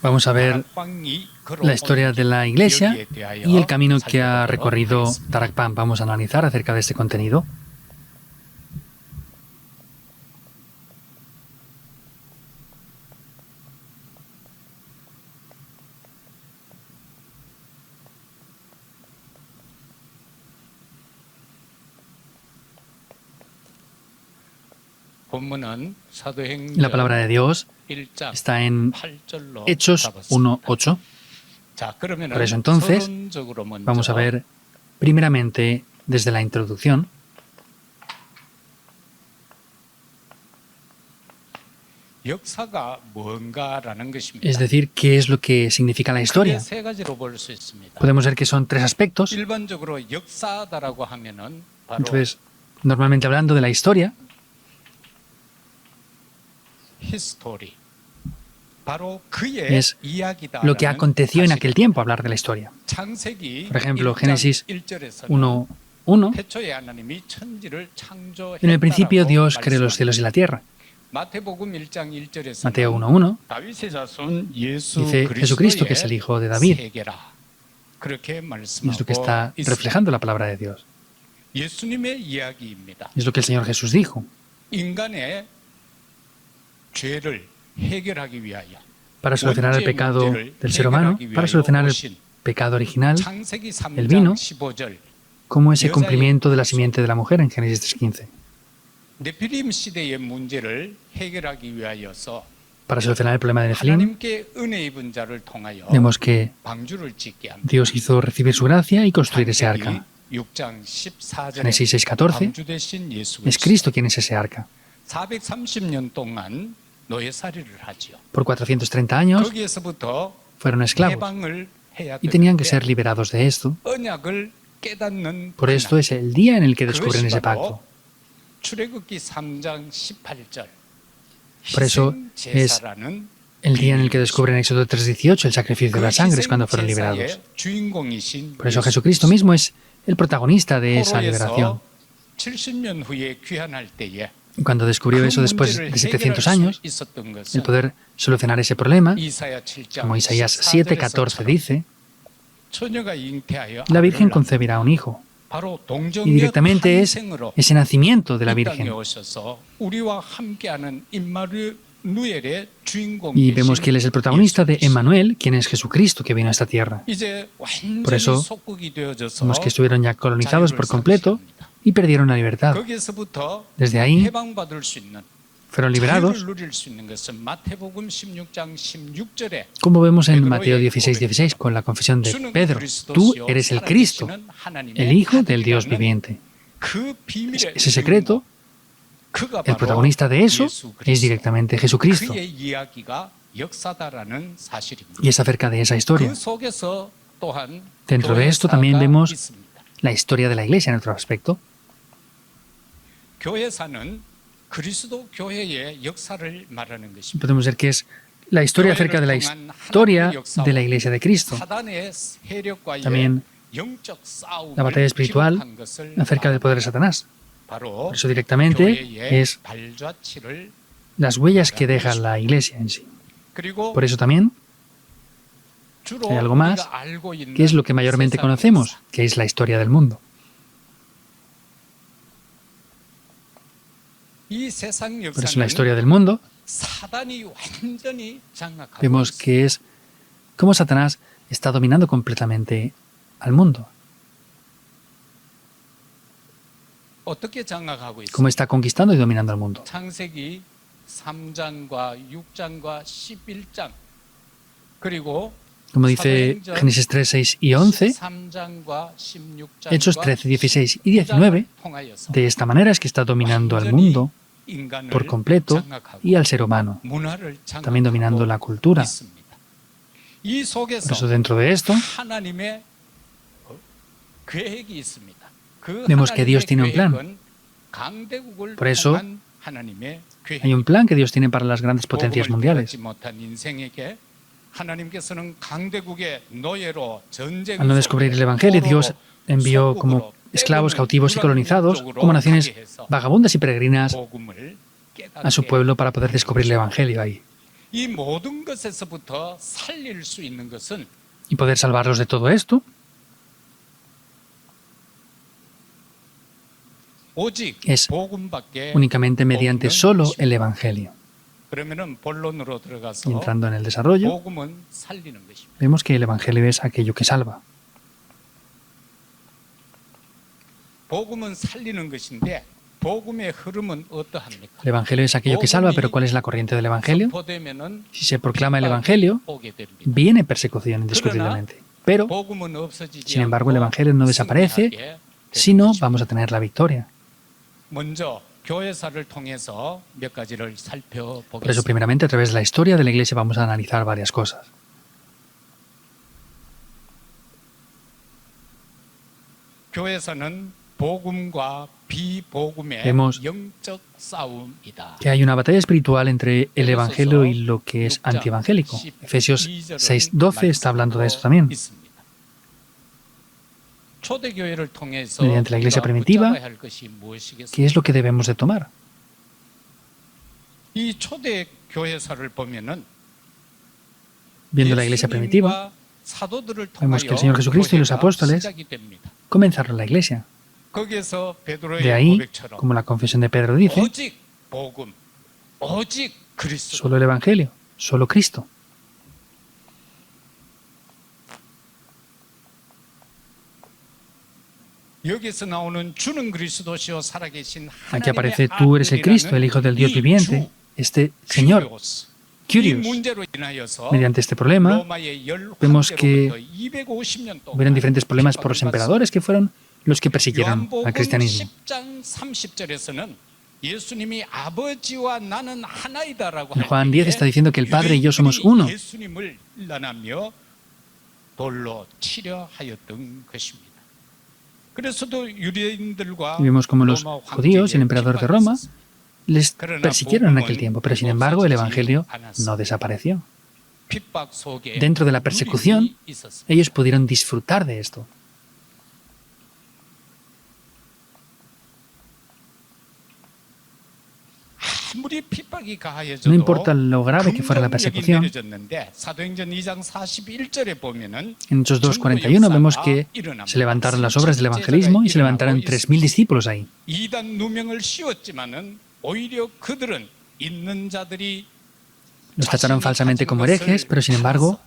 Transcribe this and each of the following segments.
Vamos a ver la historia de la Iglesia y el camino que ha recorrido Tarakpan. Vamos a analizar acerca de este contenido. La palabra de Dios está en Hechos 1:8. Por eso entonces vamos a ver primeramente desde la introducción. Es decir, ¿qué es lo que significa la historia? Podemos ver que son tres aspectos. Entonces, normalmente hablando de la historia, es lo que aconteció en aquel tiempo, hablar de la historia. Por ejemplo, Génesis 1:1. En el principio Dios creó los cielos y la tierra. Mateo 1:1 dice Jesucristo, que es el Hijo de David. Es lo que está reflejando la palabra de Dios. Es lo que el Señor Jesús dijo. Para solucionar el pecado del ser humano, para solucionar el pecado original, Él vino como ese cumplimiento de la simiente de la mujer en Génesis 3:15. Para solucionar el problema de Nefilim, vemos que Dios hizo recibir su gracia y construir ese arca. Génesis 6:14, es Cristo quien es ese arca. Por 430 años fueron esclavos y tenían que ser liberados de esto. Por esto es el día en el que descubren ese pacto. Por eso es el día en el que descubren en Éxodo 3:18 el sacrificio de las sangres cuando fueron liberados. Por eso Jesucristo mismo es el protagonista de esa liberación. Cuando descubrió eso después de 700 años, el poder solucionar ese problema, como Isaías 7:14 dice, la Virgen concebirá un hijo. Y directamente es ese nacimiento de la Virgen. Y vemos que Él es el protagonista de Emmanuel, quien es Jesucristo, que vino a esta tierra. Por eso, vemos que estuvieron ya colonizados por completo y perdieron la libertad. Desde ahí fueron liberados, como vemos en Mateo 16:16, con la confesión de Pedro: tú eres el Cristo, el Hijo del Dios viviente. Ese secreto, el protagonista de eso es directamente Jesucristo. Y es acerca de esa historia. Dentro de esto también vemos la historia de la Iglesia en otro aspecto. Podemos ver que es la historia acerca de la historia de la Iglesia de Cristo. También la batalla espiritual acerca del poder de Satanás. Por eso directamente es las huellas que deja la Iglesia en sí. Por eso también hay algo más, que es lo que mayormente conocemos, que es la historia del mundo. Por eso la historia del mundo vemos que es cómo Satanás está dominando completamente al mundo. Cómo está conquistando y dominando al mundo. Como dice Génesis 3, 6 y 11, Hechos 13, 16 y 19, de esta manera es que está dominando al mundo por completo y al ser humano, también dominando la cultura. Por eso dentro de esto vemos que Dios tiene un plan. Por eso hay un plan que Dios tiene para las grandes potencias mundiales. Al no descubrir el Evangelio, Dios envió como esclavos, cautivos y colonizados, como naciones vagabundas y peregrinas, a su pueblo para poder descubrir el Evangelio ahí. Y poder salvarlos de todo esto es únicamente mediante solo el Evangelio. Y entrando en el desarrollo, vemos que el Evangelio es aquello que salva. El Evangelio es aquello que salva, pero ¿cuál es la corriente del Evangelio? Si se proclama el Evangelio, viene persecución indiscutiblemente. Pero, sin embargo, el Evangelio no desaparece, sino vamos a tener la victoria. Por eso, primeramente, a través de la historia de la Iglesia vamos a analizar varias cosas. Vemos que hay una batalla espiritual entre el Evangelio y lo que es antievangélico. Efesios 6:12 está hablando de esto también. Mediante la Iglesia primitiva, ¿qué es lo que debemos de tomar? Viendo la Iglesia primitiva, vemos que el Señor Jesucristo y los apóstoles comenzaron la Iglesia. De ahí, como la confesión de Pedro dice, solo el Evangelio, solo Cristo. Aquí aparece: tú eres el Cristo, el Hijo del Dios viviente, este Señor, Kyrios. Mediante este problema, vemos que hubieron diferentes problemas por los emperadores que fueron los que persiguieron al cristianismo. En Juan 10 está diciendo que el Padre y yo somos uno. Y vemos como los judíos y el emperador de Roma les persiguieron en aquel tiempo, pero sin embargo el Evangelio no desapareció. Dentro de la persecución, ellos pudieron disfrutar de esto. No importa lo grave que fuera la persecución, en Hechos 2:41 vemos que se levantaron las obras del evangelismo y se levantaron 3.000 discípulos ahí. Los tacharon falsamente como herejes, pero sin embargo,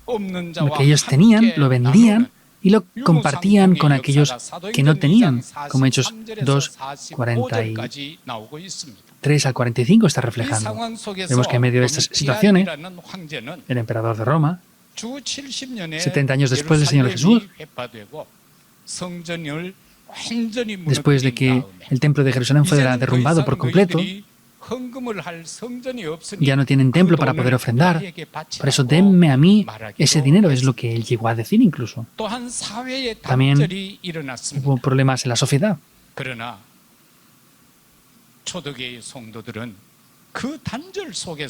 lo que ellos tenían lo vendían y lo compartían con aquellos que no tenían, como Hechos 2:43 al 45 está reflejando. Vemos que en medio de estas situaciones, el emperador de Roma, 70 años después del Señor Jesús, después de que el templo de Jerusalén fuera derrumbado por completo, ya no tienen templo para poder ofrendar. Por eso denme a mí ese dinero, es lo que él llegó a decir incluso. También hubo problemas en la sociedad.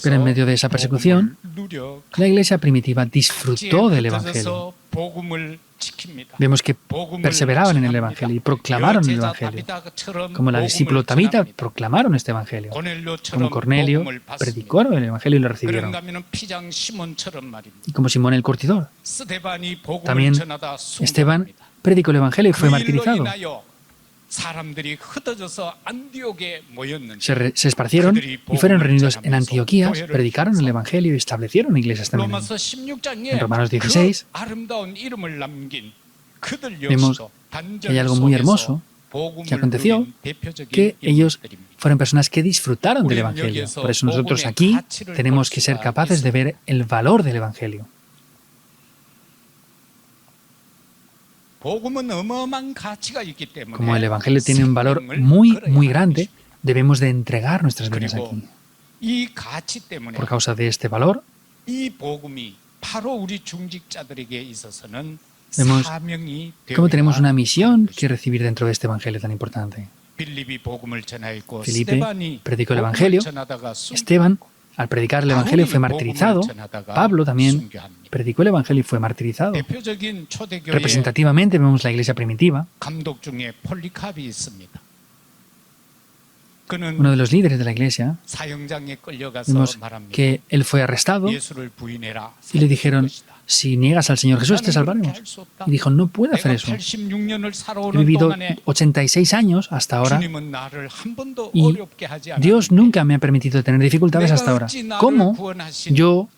Pero en medio de esa persecución, la Iglesia primitiva disfrutó del Evangelio. Vemos que perseveraban en el Evangelio y proclamaron el Evangelio. Como la discípulo Tabita, proclamaron este Evangelio. Como Cornelio, predicó el Evangelio y lo recibieron. Y como Simón el Curtidor. También Esteban predicó el Evangelio y fue martirizado. Se esparcieron y fueron reunidos en Antioquía, predicaron el Evangelio y establecieron iglesias también. En Romanos 16 vemos que hay algo muy hermoso que aconteció, que ellos fueron personas que disfrutaron del Evangelio. Por eso nosotros aquí tenemos que ser capaces de ver el valor del Evangelio. Como el Evangelio tiene un valor muy, muy grande, debemos de entregar nuestras vidas aquí. Por causa de este valor, vemos cómo tenemos una misión que recibir dentro de este Evangelio tan importante. Felipe predicó el Evangelio, Esteban, al predicar el Evangelio, fue martirizado. Pablo también predicó el Evangelio y fue martirizado. Representativamente vemos la iglesia primitiva. uno de los líderes de la iglesia, vemos que él fue arrestado y le dijeron, si niegas al Señor Jesús te salvaremos. Y dijo, no puedo hacer eso. He vivido 86 años hasta ahora y Dios nunca me ha permitido tener dificultades hasta ahora. ¿Cómo yo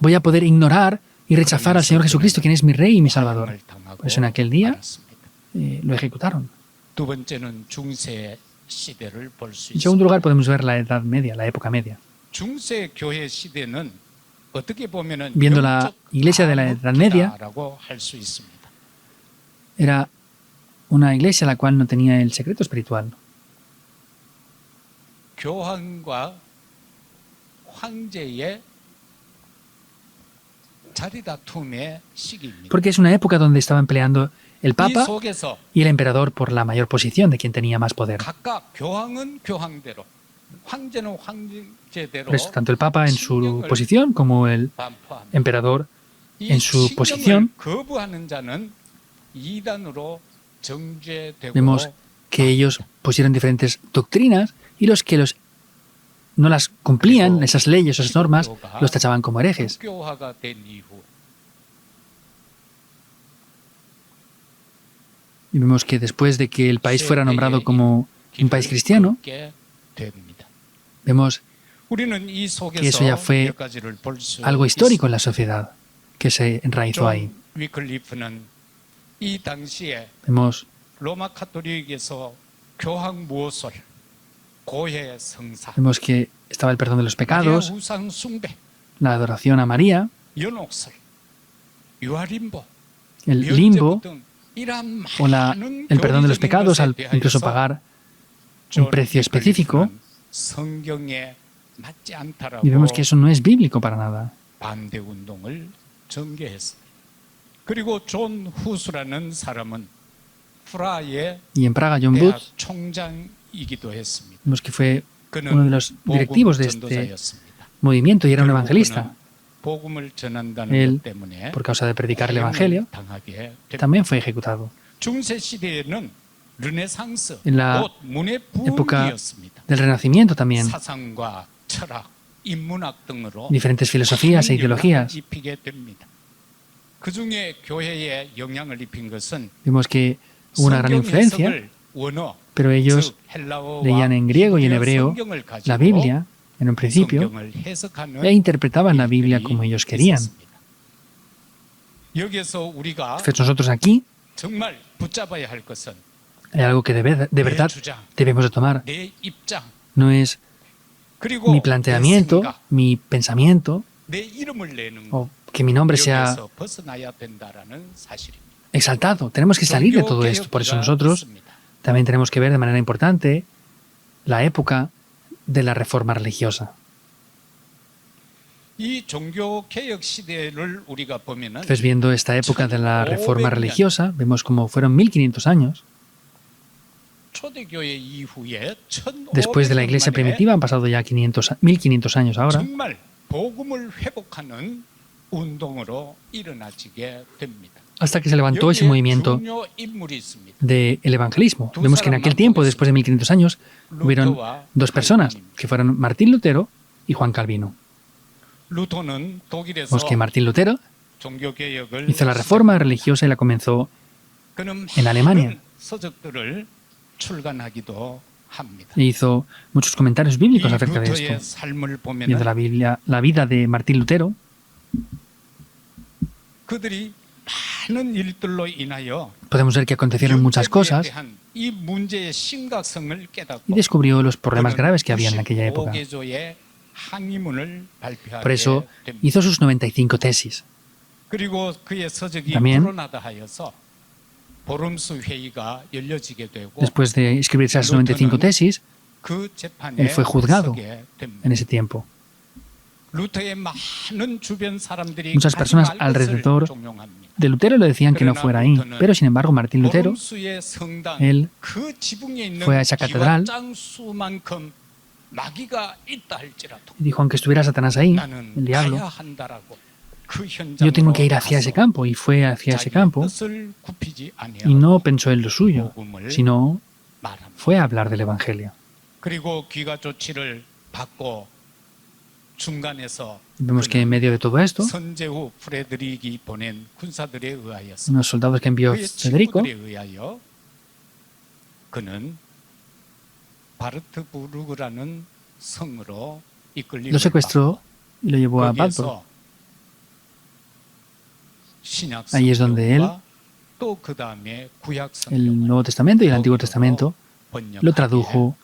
voy a poder ignorar y rechazar al Señor Jesucristo, quien es mi Rey y mi Salvador? Por eso en aquel día lo ejecutaron. En segundo lugar, podemos ver la Edad Media, la época media. Viendo la iglesia de la Edad Media, era una iglesia la cual no tenía el secreto espiritual. Porque es una época donde estaban peleando el Papa y el emperador por la mayor posición de quien tenía más poder. Por eso, tanto el Papa en su posición como el emperador en su posición, vemos que ellos pusieron diferentes doctrinas y los que no las cumplían, esas leyes, esas normas, los tachaban como herejes. Y vemos que después de que el país fuera nombrado como un país cristiano, vemos que eso ya fue algo histórico en la sociedad, que se enraizó ahí. Vemos que estaba el perdón de los pecados, la adoración a María, el limbo, o el perdón de los pecados al incluso pagar un precio específico. Y vemos que eso no es bíblico para nada. Y en Praga, John Booth, vemos que fue uno de los directivos de este movimiento y era un evangelista. Él, por causa de predicar el Evangelio, también fue ejecutado. En la época del Renacimiento también, diferentes filosofías e ideologías. Vemos que hubo una gran influencia, pero ellos leían en griego y en hebreo la Biblia en un principio e interpretaban la Biblia como ellos querían. Pues nosotros aquí hay algo que de verdad debemos de tomar. No es mi planteamiento, mi pensamiento, o que mi nombre sea exaltado. Tenemos que salir de todo esto. Por eso nosotros también tenemos que ver de manera importante la época de la reforma religiosa. Entonces, viendo esta época de la reforma religiosa, vemos como fueron 1500 años. Después de la iglesia primitiva han pasado ya 1500 años ahora. Hasta que se levantó ese movimiento del evangelismo. Vemos que en aquel tiempo, después de 1500 años, hubieron dos personas, que fueron Martín Lutero y Juan Calvino. Vemos que Martín Lutero hizo la reforma religiosa y la comenzó en Alemania. E hizo muchos comentarios bíblicos acerca de esto. Viendo la vida de Martín Lutero, podemos ver que acontecieron muchas cosas y descubrió los problemas graves que había en aquella época. Por eso hizo sus 95 tesis. También, después de escribir esas 95 tesis, él fue juzgado en ese tiempo. Muchas personas alrededor de Lutero le decían que no fuera ahí, pero sin embargo Martín Lutero, él fue a esa catedral y dijo, aunque estuviera Satanás ahí, el diablo, yo tengo que ir hacia ese campo, y fue hacia ese campo y no pensó en lo suyo, sino fue a hablar del Evangelio. Vemos que en medio de todo esto, unos soldados que envió Federico lo secuestró y lo llevó a Baltor. Ahí es donde él, el Nuevo Testamento y el Antiguo Testamento, lo tradujo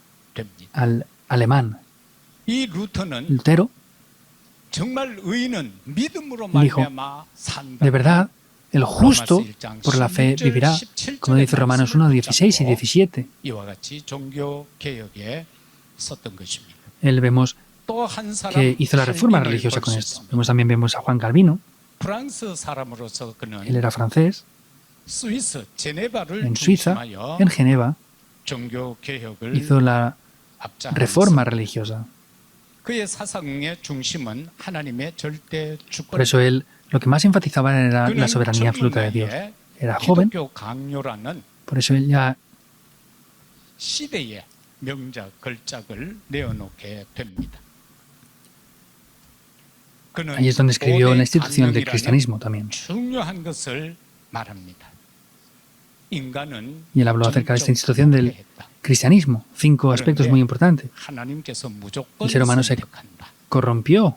al alemán. Lutero dijo, de verdad, el justo por la fe vivirá, como dice Romanos 1, 16 y 17. Él vemos que hizo la reforma religiosa con esto. También vemos a Juan Calvino. Él era francés. En Suiza, en Geneva, hizo la reforma religiosa. Por eso él lo que más enfatizaba era la soberanía absoluta de Dios. Era joven, por eso él ya ahí es donde escribió la institución del cristianismo también. Y él habló acerca de esta institución del cristianismo. 5 aspectos muy importantes. El ser humano se corrompió,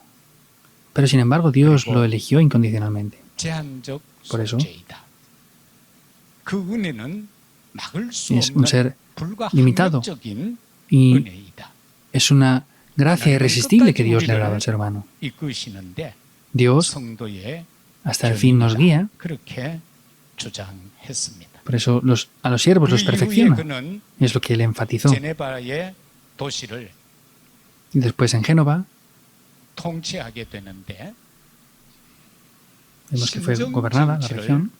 pero sin embargo Dios lo eligió incondicionalmente. Por eso es un ser limitado y es una gracia irresistible que Dios le ha dado al ser humano. Dios hasta el fin nos guía. Por eso a los siervos los perfecciona. Es lo que él enfatizó. Y después en Génova vemos que fue gobernada la región.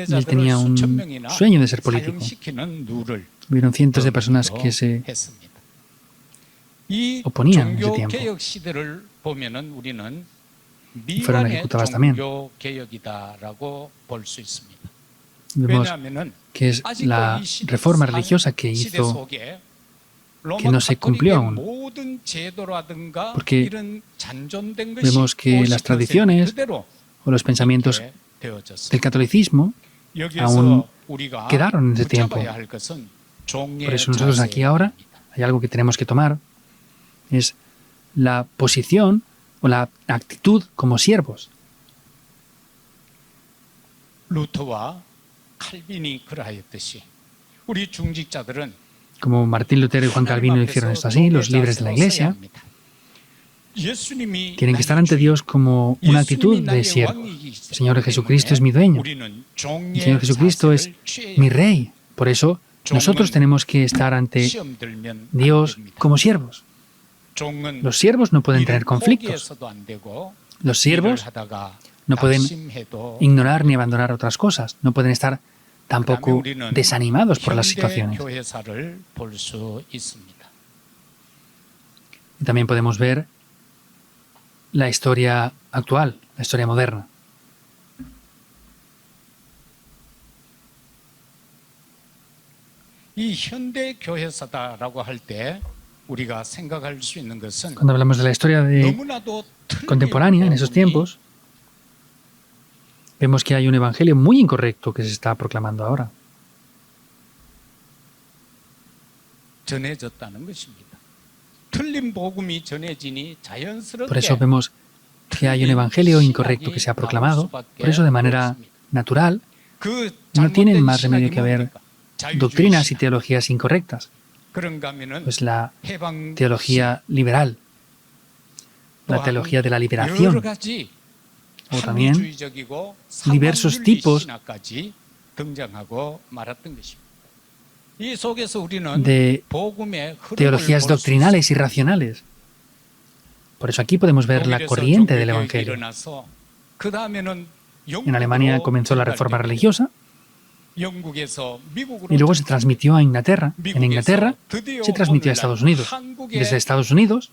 Y él tenía un sueño de ser político. Hubieron cientos de personas que se oponían en ese tiempo. Y fueron ejecutadas también. Vemos que es la reforma religiosa que hizo que no se cumplió aún. Porque vemos que las tradiciones o los pensamientos del catolicismo aún quedaron en ese tiempo. Por eso nosotros aquí ahora hay algo que tenemos que tomar, es la posición o la actitud como siervos. Como Martín Lutero y Juan Calvino hicieron esto así, los líderes de la Iglesia tienen que estar ante Dios como una actitud de siervo. El Señor Jesucristo es mi dueño. El Señor Jesucristo es mi Rey. Por eso nosotros tenemos que estar ante Dios como siervos. Los siervos no pueden tener conflictos. Los siervos no pueden ignorar ni abandonar otras cosas. No pueden estar tampoco desanimados por las situaciones. Y también podemos ver la historia actual, la historia moderna. Cuando hablamos de la historia contemporánea, en esos tiempos, vemos que hay un evangelio muy incorrecto que se está proclamando ahora. Por eso vemos que hay un evangelio incorrecto que se ha proclamado. Por eso, de manera natural, no tienen más remedio que haber doctrinas y teologías incorrectas. Pues la teología liberal, la teología de la liberación, o también diversos tipos de teologías doctrinales y racionales. Por eso aquí podemos ver la corriente del Evangelio. En Alemania comenzó la reforma religiosa y luego se transmitió a Inglaterra. En Inglaterra se transmitió a Estados Unidos. Desde Estados Unidos,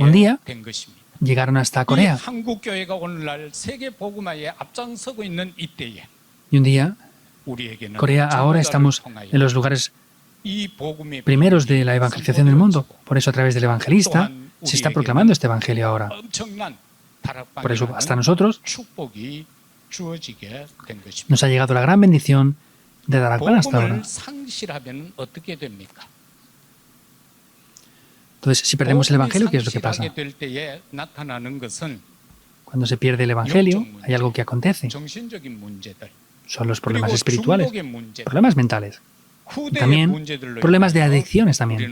un día, llegaron hasta Corea. Y un día, Corea, ahora estamos en los lugares primeros de la evangelización del mundo. Por eso, a través del evangelista, se está proclamando este evangelio ahora. Por eso, hasta nosotros nos ha llegado la gran bendición de Darakpan hasta ahora. Entonces, si perdemos el evangelio, ¿qué es lo que pasa? Cuando se pierde el evangelio, hay algo que acontece. Son los problemas espirituales, problemas mentales. Y también problemas de adicciones también.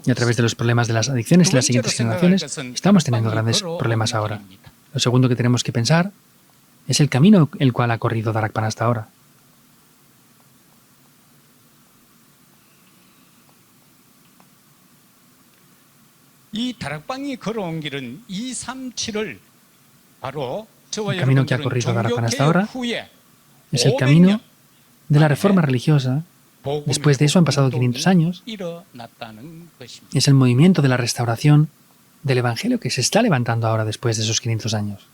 Y a través de los problemas de las adicciones y las siguientes generaciones, estamos teniendo grandes problemas ahora. Lo segundo que tenemos que pensar es el camino el cual ha corrido Darakpan hasta ahora. El camino que ha corrido Darakpan hasta ahora es el camino de la reforma religiosa. Después de eso han pasado 500 años. Es el movimiento de la restauración del Evangelio que se está levantando ahora después de esos 500 años.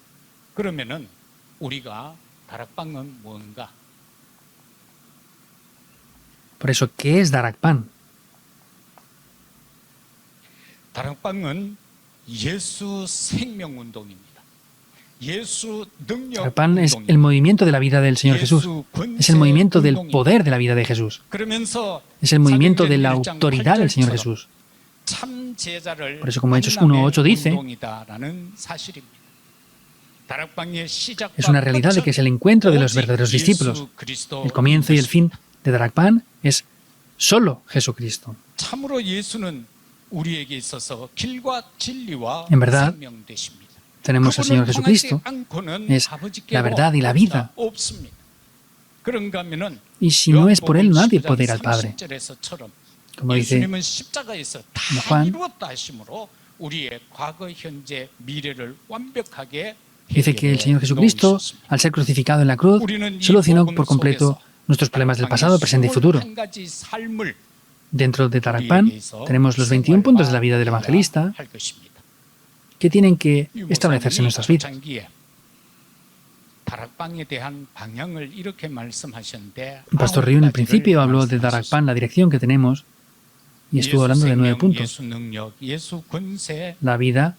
Por eso, ¿qué es Darakpan? Darakpan es el movimiento de la vida del Señor Jesús. Es el movimiento del poder de la vida de Jesús. Es el movimiento de la autoridad del Señor Jesús. Por eso, como Hechos 1:8 dice, es una realidad de que es el encuentro de los verdaderos discípulos. El comienzo y el fin de Darakpan es solo Jesucristo. En verdad, tenemos al Señor Jesucristo, es la verdad y la vida. Y si no es por Él, nadie puede ir al Padre. Como dice Juan, dice que el Señor Jesucristo, al ser crucificado en la cruz, solucionó por completo nuestros problemas del pasado, presente y futuro. Dentro de Darakpan tenemos los 21 puntos de la vida del evangelista que tienen que establecerse en nuestras vidas. El pastor Ryu en el principio habló de Darakpan, la dirección que tenemos, y estuvo hablando de 9 puntos. La vida,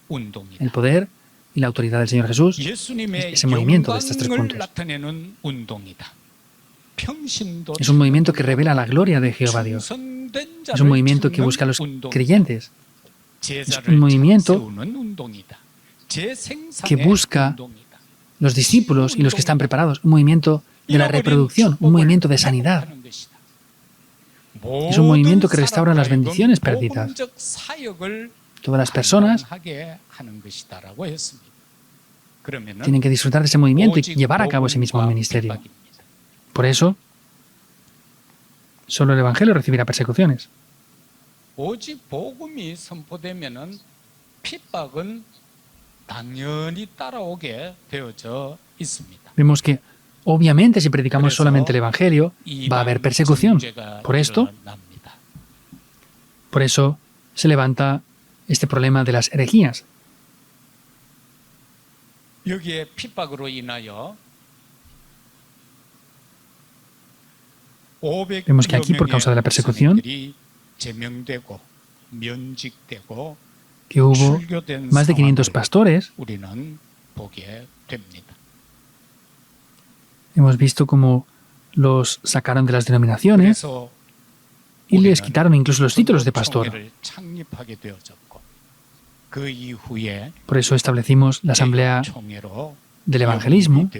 el poder y la autoridad del Señor Jesús, ese movimiento de estos 3 puntos. Es un movimiento que revela la gloria de Jehová Dios. Es un movimiento que busca a los creyentes. Es un movimiento que busca los discípulos y los que están preparados. Un movimiento de la reproducción, un movimiento de sanidad. Es un movimiento que restaura las bendiciones perdidas. Todas las personas tienen que disfrutar de ese movimiento y llevar a cabo ese mismo ministerio. Por eso, solo el Evangelio recibirá persecuciones. Vemos que, obviamente, si predicamos solamente el Evangelio, va a haber persecución. Por eso se levanta este problema de las herejías. Vemos que aquí, por causa de la persecución, que hubo más de 500 pastores, hemos visto cómo los sacaron de las denominaciones y les quitaron incluso los títulos de pastor. Por eso establecimos la Asamblea del Evangelismo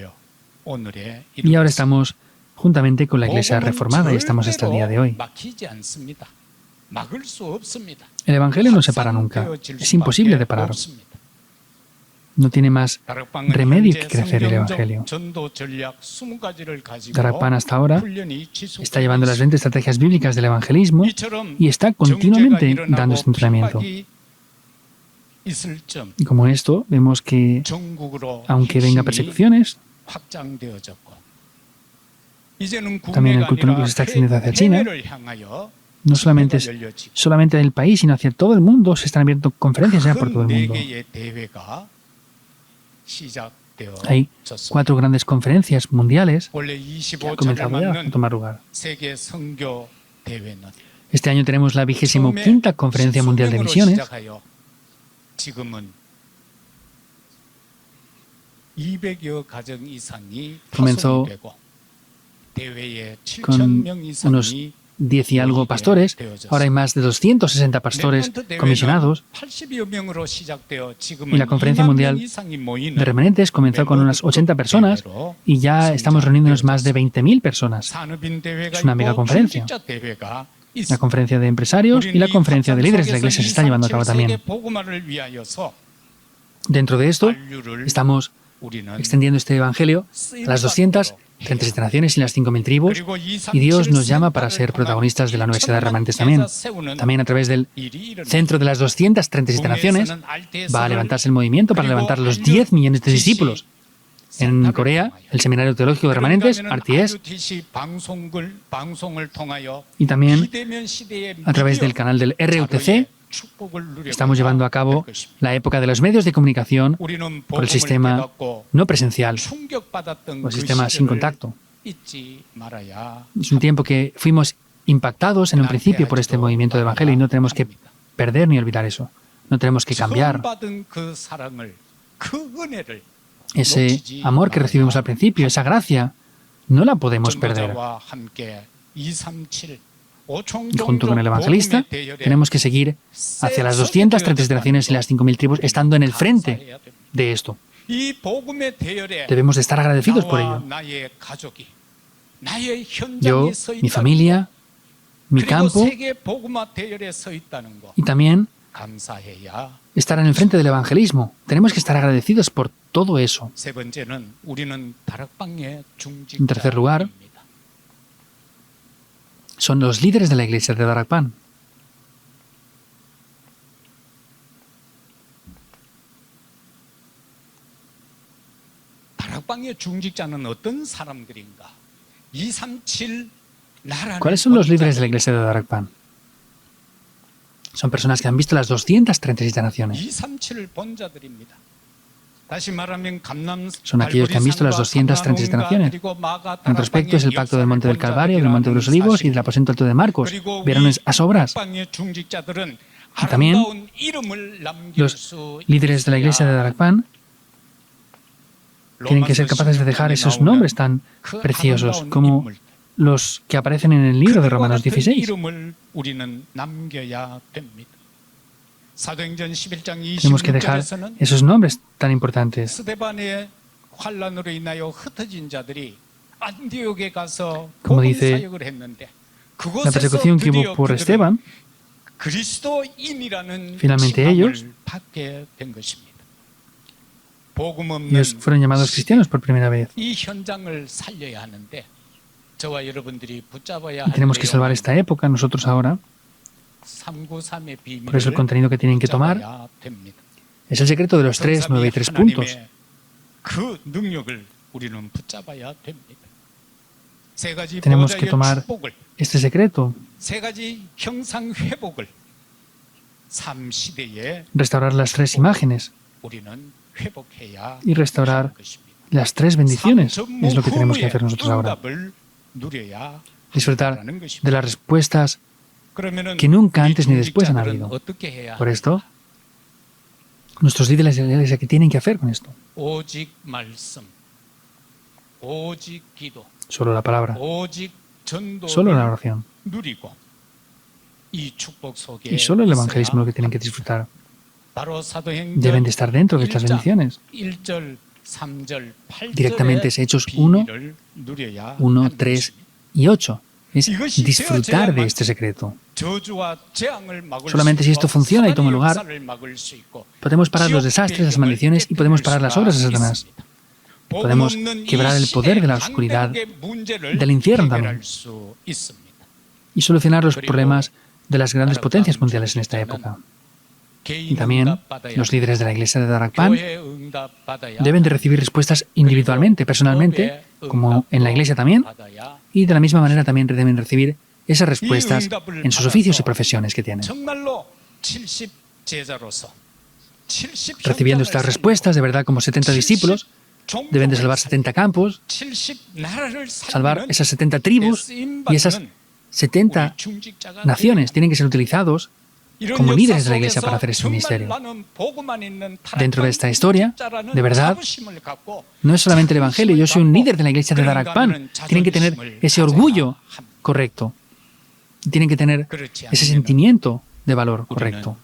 y ahora estamos juntamente con la Iglesia Reformada y estamos hasta el día de hoy. El Evangelio no se para nunca. Es imposible de parar. No tiene más remedio que crecer el Evangelio. Darakpan hasta ahora está llevando las 20 estrategias bíblicas del evangelismo y está continuamente dando este entrenamiento. Y como esto, vemos que, aunque vengan persecuciones, también el culto núcleo se está extendiendo hacia China No solamente es solamente en el país, sino hacia todo el mundo. Se están abriendo conferencias ya por todo el mundo. Hay 4 grandes conferencias mundiales que han comenzado ya a tomar lugar. Este año tenemos la 25ª Conferencia Mundial de Misiones. Comenzó con unos 10 y algo pastores. Ahora hay más de 260 pastores comisionados. Y la Conferencia Mundial de Remanentes comenzó con unas 80 personas y ya estamos reuniéndonos más de 20.000 personas. Es una mega conferencia. La conferencia de empresarios y la conferencia de líderes de la Iglesia se está llevando a cabo también. Dentro de esto, estamos extendiendo este Evangelio a las 237 naciones y las 5.000 tribus, y Dios nos llama para ser protagonistas de la Universidad de Remanentes también. También a través del centro de las 237 naciones va a levantarse el movimiento para levantar los 10 millones de discípulos. En Corea, el Seminario Teológico de Remanentes, RTS, y también a través del canal del RUTC, estamos llevando a cabo la época de los medios de comunicación por el sistema no presencial, o el sistema sin contacto. Es un tiempo que fuimos impactados en un principio por este movimiento de evangelio y no tenemos que perder ni olvidar eso. No tenemos que cambiar. Ese amor que recibimos al principio, esa gracia, no la podemos perder. Y junto con el evangelista, tenemos que seguir hacia las 237 naciones y las 5.000 tribus, estando en el frente de esto. Debemos de estar agradecidos por ello. Yo, mi familia, mi campo, y también estar en el frente del evangelismo. Tenemos que estar agradecidos por todo eso. En tercer lugar, son los líderes de la iglesia de Darakpan. ¿Cuáles son los líderes de la iglesia de Darakpan? Son personas que han visto las 237 naciones. Son aquellos que han visto las 237 naciones. En otro aspecto es el pacto del Monte del Calvario, del Monte de los Olivos y del aposento alto de Marcos. Vieron esas obras. Y también los líderes de la iglesia de Darakpan tienen que ser capaces de dejar esos nombres tan preciosos como los que aparecen en el libro de Romanos 16. Tenemos que dejar esos nombres tan importantes. Como dice la persecución que hubo por Esteban, finalmente ellos fueron llamados cristianos por primera vez. Y tenemos que salvar esta época nosotros ahora. Por eso el contenido que tienen que tomar es el secreto de los 3, 9 y 3 puntos. Tenemos que tomar este secreto, restaurar las 3 imágenes y restaurar las 3 bendiciones. Es lo que tenemos que hacer nosotros ahora. Disfrutar de las respuestas que nunca antes ni después han habido. Por esto, nuestros líderes de la iglesia, ¿qué tienen que hacer con esto? Solo la palabra, solo la oración y solo el evangelismo lo que tienen que disfrutar. Deben de estar dentro de estas bendiciones. Directamente es Hechos 1, 3 y 8. Es disfrutar de este secreto. Solamente si esto funciona y toma lugar, podemos parar los desastres, las maldiciones y podemos parar las obras de Satanás. Podemos quebrar el poder de la oscuridad, del infierno también, y solucionar los problemas de las grandes potencias mundiales en esta época. Y también los líderes de la iglesia de Darakpan deben de recibir respuestas individualmente, personalmente, como en la iglesia también, y de la misma manera también deben recibir esas respuestas en sus oficios y profesiones que tienen. Recibiendo estas respuestas, de verdad, como 70 discípulos, deben de salvar 70 campos, salvar esas 70 tribus, y esas 70 naciones tienen que ser utilizados como líderes de la Iglesia para hacer ese ministerio. Dentro de esta historia, de verdad, no es solamente el Evangelio. Yo soy un líder de la Iglesia de Darakpan. Tienen que tener ese orgullo correcto. Tienen que tener ese sentimiento de valor correcto.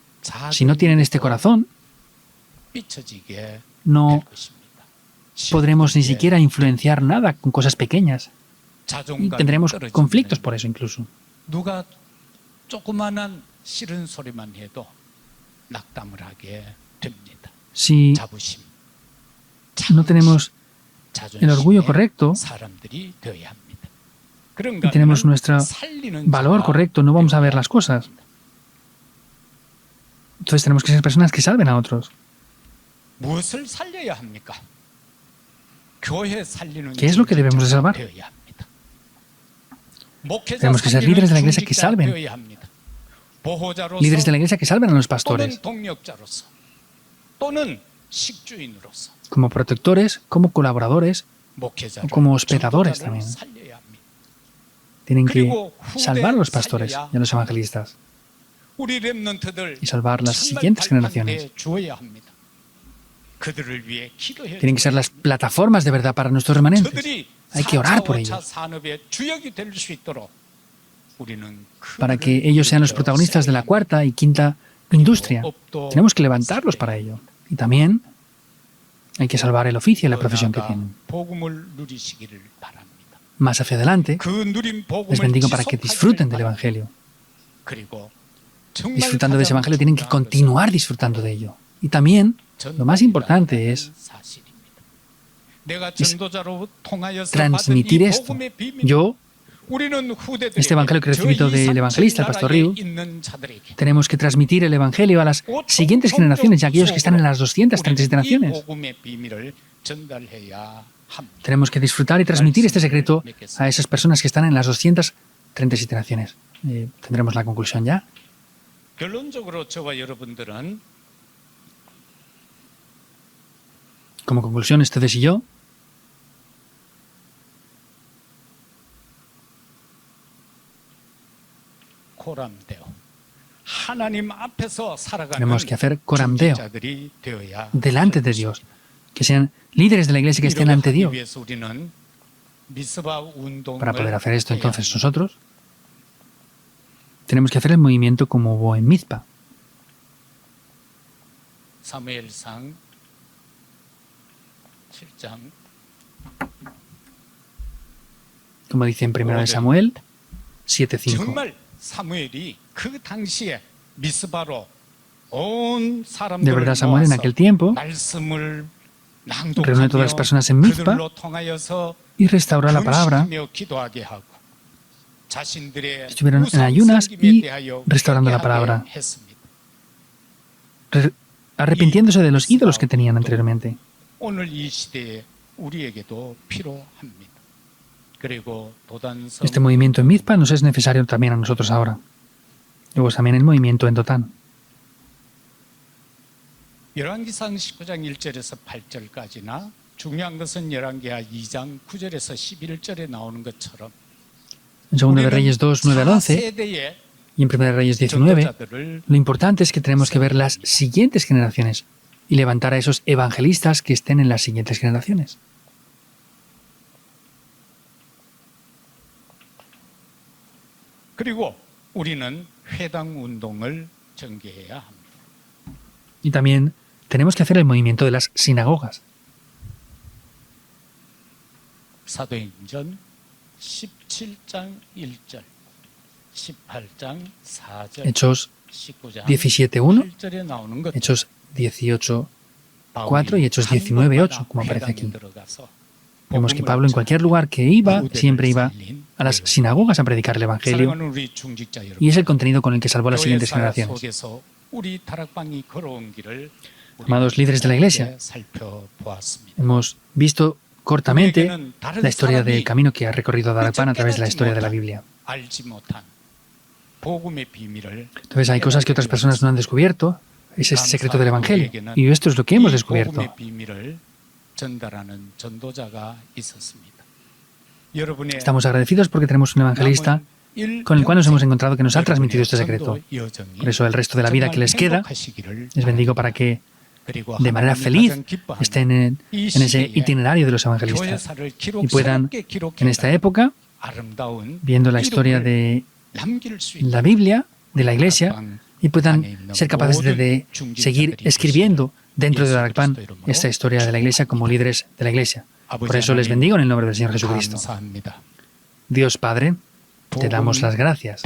Si no tienen este corazón, no podremos ni siquiera influenciar nada con cosas pequeñas. Y tendremos conflictos por eso incluso. Si no tenemos el orgullo correcto y tenemos nuestro valor correcto, no vamos a ver las cosas. Entonces tenemos que ser personas que salven a otros. ¿Qué es lo que debemos de salvar? Tenemos que ser líderes de la Iglesia que salven. Líderes de la Iglesia que salven a los pastores. Como protectores, como colaboradores, o como hospedadores también. Tienen que salvar a los pastores y a los evangelistas. Y salvar las siguientes generaciones. Tienen que ser las plataformas de verdad para nuestros remanentes. Hay que orar por ellos. Para que ellos sean los protagonistas de la cuarta y quinta industria. Tenemos que levantarlos para ello. Y también hay que salvar el oficio y la profesión que tienen. Más hacia adelante, les bendigo para que disfruten del Evangelio. Disfrutando de ese Evangelio, tienen que continuar disfrutando de ello. Y también, lo más importante es transmitir esto. Yo, este Evangelio que he recibido del evangelista, el pastor Ryu, tenemos que transmitir el Evangelio a las siguientes generaciones y a aquellos que están en las 237 naciones. Tenemos que disfrutar y transmitir este secreto a esas personas que están en las 237 naciones. ¿Tendremos la conclusión ya? Como conclusión, ustedes y yo tenemos que hacer coramdeo delante de Dios, que sean líderes de la Iglesia que estén ante Dios. Para poder hacer esto, entonces, nosotros tenemos que hacer el movimiento como hubo en Mizpa. Como dice en 1 Samuel 7:5. De verdad, Samuel en aquel tiempo reunió a todas las personas en Mizpa y restauró la palabra. Estuvieron en ayunas y restaurando la palabra, arrepintiéndose de los ídolos que tenían anteriormente. Este movimiento en Mizpa nos es necesario también a nosotros ahora. Luego también el movimiento en Dotán. 열왕기상 19장 1절에서 8절까지나 중요한 것은 열왕기하 2장 9절에서 11절에 나오는 것처럼 En 2 de Reyes 2, 9 al 11 y en 1 de Reyes 19, lo importante es que tenemos que ver las siguientes generaciones y levantar a esos evangelistas que estén en las siguientes generaciones. 그리고 우리는 회당 운동을 전개해야 합니다. Y también tenemos que hacer el movimiento de las sinagogas. 사도행전 17장 1절, 18장 4절, Hechos 17:1, Hechos 18:4 y Hechos 19:8, como aparece aquí. Vemos que Pablo en cualquier lugar que iba, siempre iba a las sinagogas a predicar el Evangelio, y es el contenido con el que salvó a las siguientes generaciones. Amados líderes de la Iglesia, hemos visto cortamente la historia del camino que ha recorrido Darakpan a través de la historia de la Biblia. Entonces hay cosas que otras personas no han descubierto. Es el secreto del Evangelio. Y esto es lo que hemos descubierto. Estamos agradecidos porque tenemos un evangelista con el cual nos hemos encontrado que nos ha transmitido este secreto. Por eso el resto de la vida que les queda, les bendigo para que de manera feliz estén en ese itinerario de los evangelistas y puedan, en esta época, viendo la historia de la Biblia, de la Iglesia, y puedan ser capaces de seguir escribiendo dentro de Darakpan esta historia de la Iglesia como líderes de la Iglesia. Por eso les bendigo en el nombre del Señor Jesucristo. Dios Padre, te damos las gracias.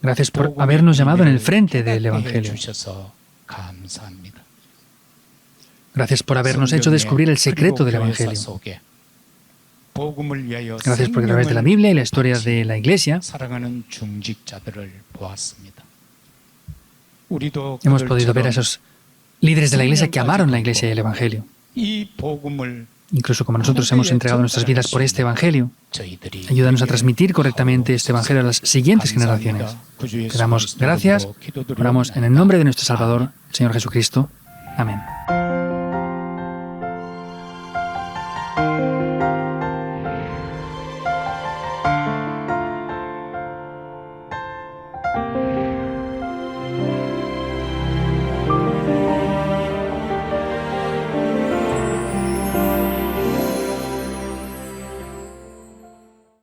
Gracias por habernos llamado en el frente del Evangelio. Gracias por habernos hecho descubrir el secreto del Evangelio. Gracias porque a través de la Biblia y la historia de la Iglesia hemos podido ver a esos líderes de la Iglesia que amaron la Iglesia y el Evangelio. Incluso como nosotros hemos entregado nuestras vidas por este Evangelio, ayúdanos a transmitir correctamente este Evangelio a las siguientes generaciones. Te damos gracias, oramos en el nombre de nuestro Salvador, el Señor Jesucristo. Amén.